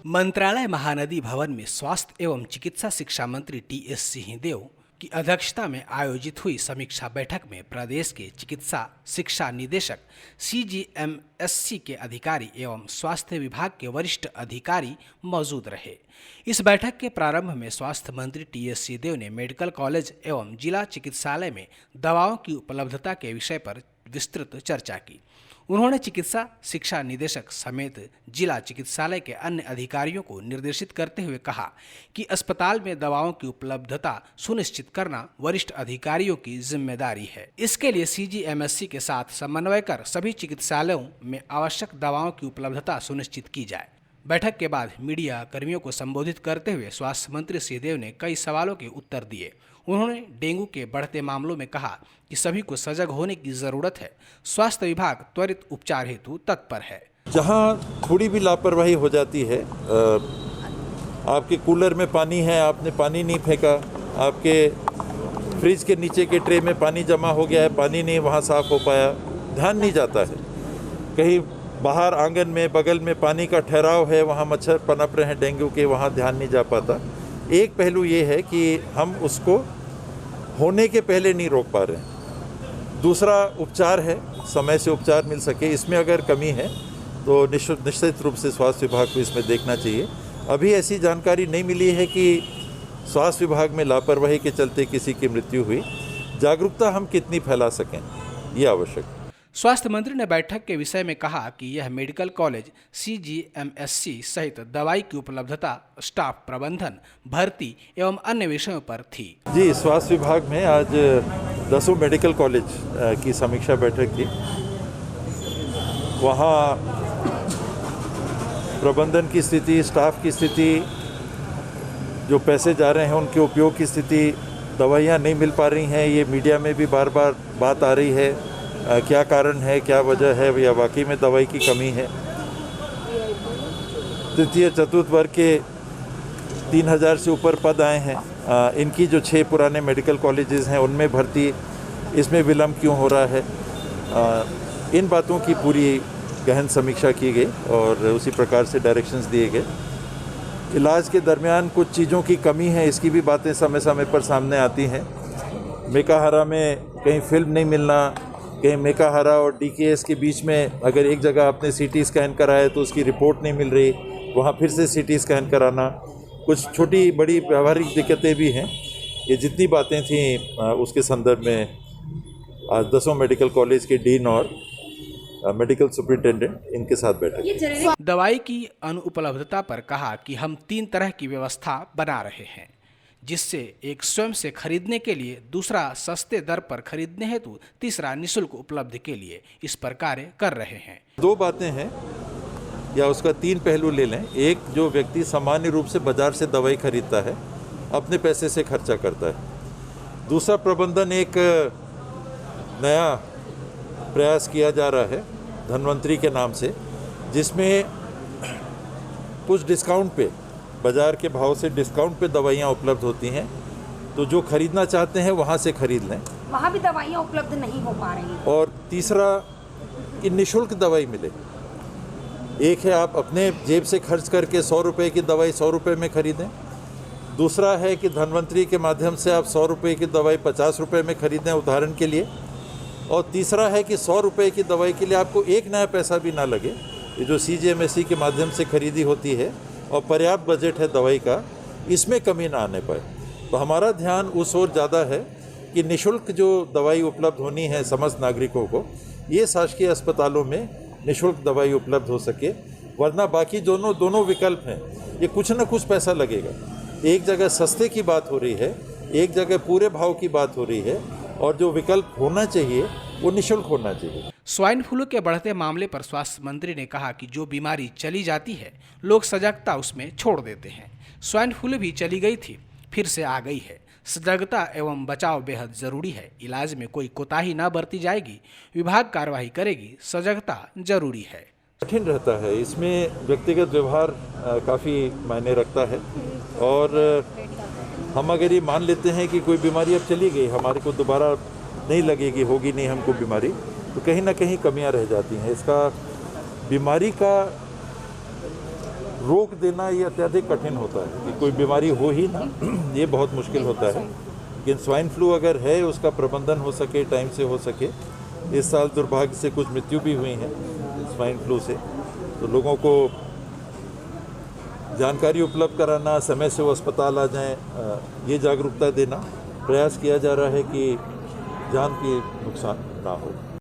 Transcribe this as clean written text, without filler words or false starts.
मंत्रालय महानदी भवन में स्वास्थ्य एवं चिकित्सा शिक्षा मंत्री टी.एस. सिंहदेव की अध्यक्षता में आयोजित हुई समीक्षा बैठक में प्रदेश के चिकित्सा शिक्षा निदेशक CGMSC के अधिकारी एवं स्वास्थ्य विभाग के वरिष्ठ अधिकारी मौजूद रहे। इस बैठक के प्रारंभ में स्वास्थ्य मंत्री टी.एस. सिंहदेव ने मेडिकल कॉलेज एवं जिला चिकित्सालय में दवाओं की उपलब्धता के विषय पर विस्तृत चर्चा की। उन्होंने चिकित्सा शिक्षा निदेशक समेत जिला चिकित्सालय के अन्य अधिकारियों को निर्देशित करते हुए कहा कि अस्पताल में दवाओं की उपलब्धता सुनिश्चित करना वरिष्ठ अधिकारियों की जिम्मेदारी है। इसके लिए CGMSC के साथ समन्वय कर सभी चिकित्सालयों में आवश्यक दवाओं की उपलब्धता सुनिश्चित की जाए। बैठक के बाद मीडिया कर्मियों को संबोधित करते हुए स्वास्थ्य मंत्री सिंहदेव ने कई सवालों के उत्तर दिए। उन्होंने डेंगू के बढ़ते मामलों में कहा कि सभी को सजग होने की जरूरत है। स्वास्थ्य विभाग त्वरित उपचार हेतु तत्पर है। जहां थोड़ी भी लापरवाही हो जाती है, आपके कूलर में पानी है, आपने पानी नहीं फेंका, आपके फ्रिज के नीचे के ट्रे में पानी जमा हो गया है, पानी नहीं वहां साफ हो पाया, ध्यान नहीं जाता है। कहीं बाहर आंगन में बगल में पानी का ठहराव है, वहाँ मच्छर पनप रहे हैं डेंगू के, वहाँ ध्यान नहीं जा पाता। एक पहलू ये है कि हम उसको होने के पहले नहीं रोक पा रहे हैं। दूसरा उपचार है, समय से उपचार मिल सके, इसमें अगर कमी है तो निश्चित रूप से स्वास्थ्य विभाग को इसमें देखना चाहिए। अभी ऐसी जानकारी नहीं मिली है कि स्वास्थ्य विभाग में लापरवाही के चलते किसी की मृत्यु हुई। जागरूकता हम कितनी फैला सकें, ये आवश्यक है। स्वास्थ्य मंत्री ने बैठक के विषय में कहा कि यह मेडिकल कॉलेज CGMSC सहित दवाई की उपलब्धता, स्टाफ प्रबंधन, भर्ती एवं अन्य विषयों पर थी। जी, स्वास्थ्य विभाग में आज 10 मेडिकल कॉलेज की समीक्षा बैठक थी। वहाँ प्रबंधन की स्थिति, स्टाफ की स्थिति, जो पैसे जा रहे हैं उनके उपयोग की स्थिति, दवाइयाँ नहीं मिल पा रही हैं, ये मीडिया में भी बार बार बात आ रही है। क्या कारण है, क्या वजह है, या वाकई में दवाई की कमी है। तृतीय चतुर्थ वर्ग के 3000 से ऊपर पद आए हैं। इनकी जो 6 पुराने मेडिकल कॉलेजेस हैं उनमें भर्ती, इसमें विलम्ब क्यों हो रहा है, इन बातों की पूरी गहन समीक्षा की गई और उसी प्रकार से डायरेक्शंस दिए गए। इलाज के दरमियान कुछ चीज़ों की कमी है, इसकी भी बातें समय समय पर सामने आती हैं। मेकाहारा में कहीं फिल्म नहीं मिलना, कहीं मेकाहारा और DKS के बीच में अगर एक जगह आपने CT स्कैन कराया तो उसकी रिपोर्ट नहीं मिल रही, वहाँ फिर से CT स्कैन कराना, कुछ छोटी बड़ी व्यावहारिक दिक्कतें भी हैं। ये जितनी बातें थीं उसके संदर्भ में आज 10 मेडिकल कॉलेज के डीन और मेडिकल सुपरिटेंडेंट इनके साथ बैठे। दवाई की अनुपलब्धता पर कहा कि हम 3 तरह की व्यवस्था बना रहे हैं, जिससे एक स्वयं से खरीदने के लिए, दूसरा सस्ते दर पर खरीदने हेतु, तीसरा निःशुल्क उपलब्ध के लिए। इस पर कार्य कर रहे हैं। 2 बातें हैं, या उसका 3 पहलू ले लें। एक, जो व्यक्ति सामान्य रूप से बाजार से दवाई खरीदता है, अपने पैसे से खर्चा करता है। दूसरा प्रबंधन, एक नया प्रयास किया जा रहा है धन्वंतरी के नाम से, जिसमें कुछ डिस्काउंट पे, बाजार के भाव से डिस्काउंट पे दवाइयाँ उपलब्ध होती हैं। तो जो खरीदना चाहते हैं वहाँ से खरीद लें। वहाँ भी दवाइयाँ उपलब्ध नहीं हो पा रही। और तीसरा, कि निःशुल्क दवाई मिले। एक है आप अपने जेब से खर्च करके 100 रुपये की दवाई 100 रुपये में खरीदें। दूसरा है कि धन्वंतरी के माध्यम से आप 100 रुपये की दवाई 50 रुपये में खरीदें, उदाहरण के लिए। और तीसरा है कि 100 रुपये की दवाई के लिए आपको एक नया पैसा भी ना लगे। ये जो CGMSC के माध्यम से खरीदी होती है और पर्याप्त बजट है दवाई का, इसमें कमी ना आने पाए। तो हमारा ध्यान उस ओर ज़्यादा है कि निःशुल्क जो दवाई उपलब्ध होनी है समस्त नागरिकों को, ये शासकीय अस्पतालों में निःशुल्क दवाई उपलब्ध हो सके। वरना बाकी दोनों विकल्प हैं, ये कुछ ना कुछ पैसा लगेगा। एक जगह सस्ते की बात हो रही है, एक जगह पूरे भाव की बात हो रही है, और जो विकल्प होना चाहिए वो निःशुल्क होना चाहिए। स्वाइन फ्लू के बढ़ते मामले पर स्वास्थ्य मंत्री ने कहा कि जो बीमारी चली जाती है, लोग सजगता उसमें छोड़ देते हैं। स्वाइन फ्लू भी चली गई थी, फिर से आ गई है। सजगता एवं बचाव बेहद जरूरी है। इलाज में कोई कोताही न बरती जाएगी, विभाग कार्रवाई करेगी। सजगता जरूरी है। कठिन रहता है, इसमें व्यक्तिगत व्यवहार काफ़ी मायने रखता है। और हम अगर ये मान लेते हैं कि कोई बीमारी अब चली गई, हमारे को दोबारा नहीं लगेगी, होगी नहीं हमको बीमारी, तो कहीं ना कहीं कमियां रह जाती हैं। इसका बीमारी का रोक देना ये अत्यधिक कठिन होता है कि कोई बीमारी हो ही ना, ये बहुत मुश्किल होता है। लेकिन स्वाइन फ्लू अगर है, उसका प्रबंधन हो सके, टाइम से हो सके। इस साल दुर्भाग्य से कुछ मृत्यु भी हुई हैं स्वाइन फ्लू से, तो लोगों को जानकारी उपलब्ध कराना, समय से वो अस्पताल आ जाएं, ये जागरूकता देना प्रयास किया जा रहा है कि जान की नुकसान ना हो।